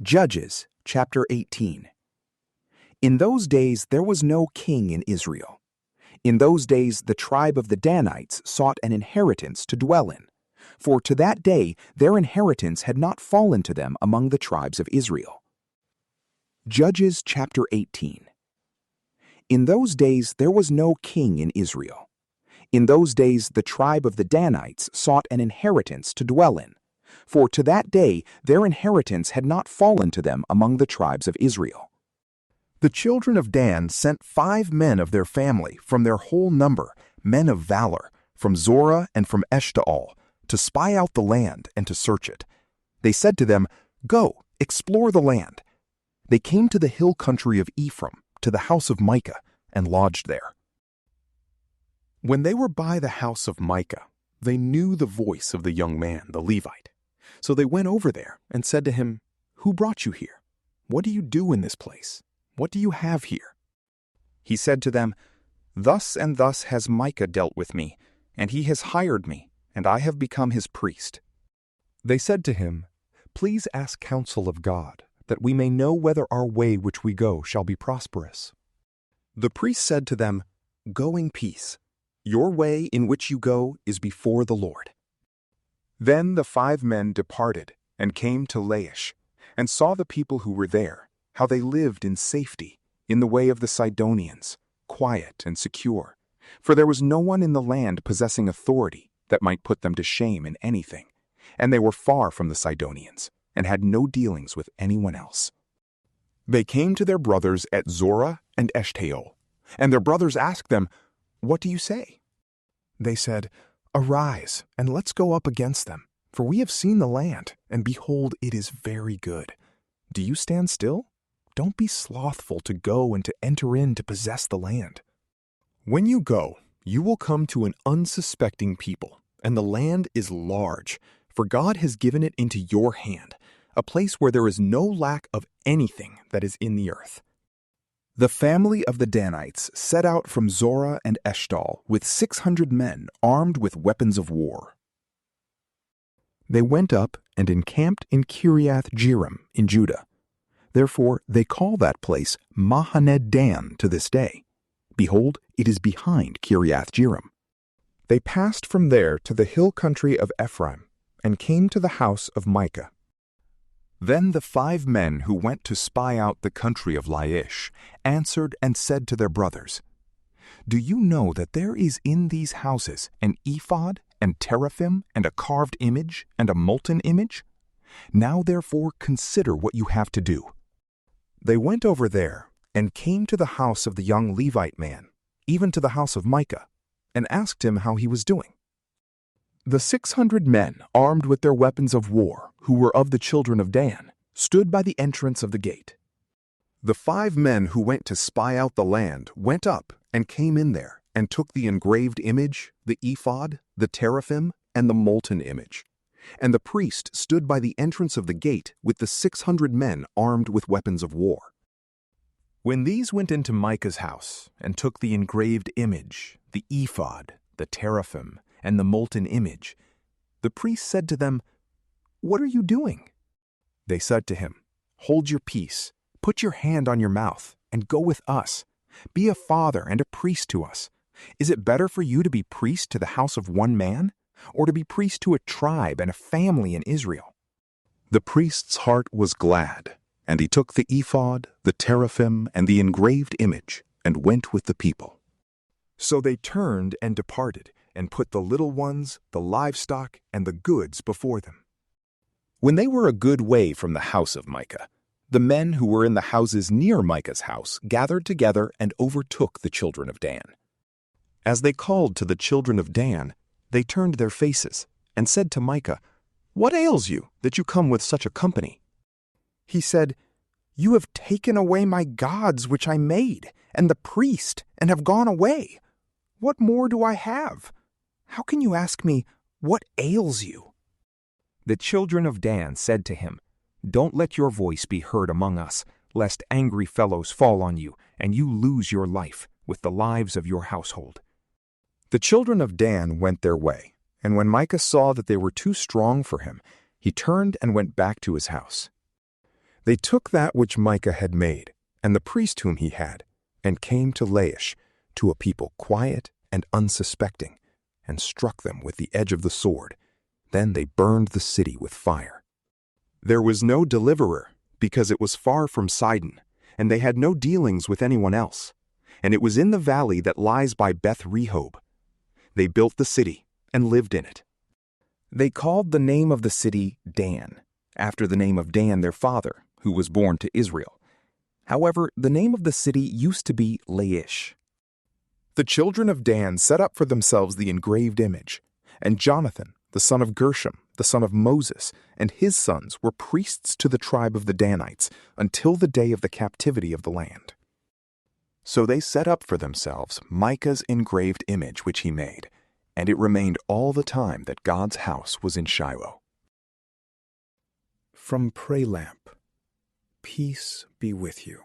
Judges chapter 18. In those days there was no king in Israel. In those days the tribe of the Danites sought an inheritance to dwell in, for to that day their inheritance had not fallen to them among the tribes of Israel. Judges chapter 18. In those days there was no king in Israel. In those days the tribe of the Danites sought an inheritance to dwell in, for to that day their inheritance had not fallen to them among the tribes of Israel. The children of Dan sent 5 men of their family from their whole number, men of valor, from Zorah and from Eshtaol, to spy out the land and to search it. They said to them, "Go, explore the land." They came to the hill country of Ephraim, to the house of Micah, and lodged there. When they were by the house of Micah, they knew the voice of the young man, the Levite. So they went over there and said to him, "Who brought you here? What do you do in this place? What do you have here?" He said to them, "Thus and thus has Micah dealt with me, and he has hired me, and I have become his priest." They said to him, "Please ask counsel of God, that we may know whether our way which we go shall be prosperous." The priest said to them, "Go in peace. Your way in which you go is before the Lord." Then the 5 men departed and came to Laish, and saw the people who were there, how they lived in safety, in the way of the Sidonians, quiet and secure, for there was no one in the land possessing authority that might put them to shame in anything, and they were far from the Sidonians, and had no dealings with anyone else. They came to their brothers at Zorah and Eshtaol, and their brothers asked them, "What do you say?" They said, "Arise, and let's go up against them, for we have seen the land, and behold, it is very good. Do you stand still? Don't be slothful to go and to enter in to possess the land. When you go, you will come to an unsuspecting people, and the land is large, for God has given it into your hand, a place where there is no lack of anything that is in the earth." The family of the Danites set out from Zorah and Eshtaol with 600 men armed with weapons of war. They went up and encamped in Kiriath-Jearim in Judah. Therefore they call that place Mahaneh Dan to this day. Behold, it is behind Kiriath-Jearim. They passed from there to the hill country of Ephraim, and came to the house of Micah. Then the 5 men who went to spy out the country of Laish answered and said to their brothers, "Do you know that there is in these houses an ephod and teraphim and a carved image and a molten image? Now therefore consider what you have to do." They went over there and came to the house of the young Levite man, even to the house of Micah, and asked him how he was doing. The 600 men, armed with their weapons of war, who were of the children of Dan, stood by the entrance of the gate. The 5 men who went to spy out the land went up and came in there, and took the engraved image, the ephod, the teraphim, and the molten image. And the priest stood by the entrance of the gate with the 600 men armed with weapons of war. When these went into Micah's house, and took the engraved image, the ephod, the teraphim, and the molten image, the priest said to them, "What are you doing?" They said to him, "Hold your peace, put your hand on your mouth, and go with us. Be a father and a priest to us. Is it better for you to be priest to the house of one man, or to be priest to a tribe and a family in Israel?" The priest's heart was glad, and he took the ephod, the teraphim, and the engraved image, and went with the people. So they turned and departed, and put the little ones, the livestock, and the goods before them. When they were a good way from the house of Micah, the men who were in the houses near Micah's house gathered together and overtook the children of Dan. As they called to the children of Dan, they turned their faces and said to Micah, "What ails you, that you come with such a company?" He said, "You have taken away my gods which I made, and the priest, and have gone away. What more do I have? How can you ask me, 'What ails you?'" The children of Dan said to him, "Don't let your voice be heard among us, lest angry fellows fall on you, and you lose your life with the lives of your household." The children of Dan went their way, and when Micah saw that they were too strong for him, he turned and went back to his house. They took that which Micah had made, and the priest whom he had, and came to Laish, to a people quiet and unsuspecting, and struck them with the edge of the sword. Then they burned the city with fire. There was no deliverer, because it was far from Sidon, and they had no dealings with anyone else. And it was in the valley that lies by Beth Rehob. They built the city and lived in it. They called the name of the city Dan, after the name of Dan their father, who was born to Israel. However, the name of the city used to be Laish. The children of Dan set up for themselves the engraved image, and Jonathan, the son of Gershom, the son of Moses, and his sons were priests to the tribe of the Danites until the day of the captivity of the land. So they set up for themselves Micah's engraved image which he made, and it remained all the time that God's house was in Shiloh. From PrayLamp, peace be with you.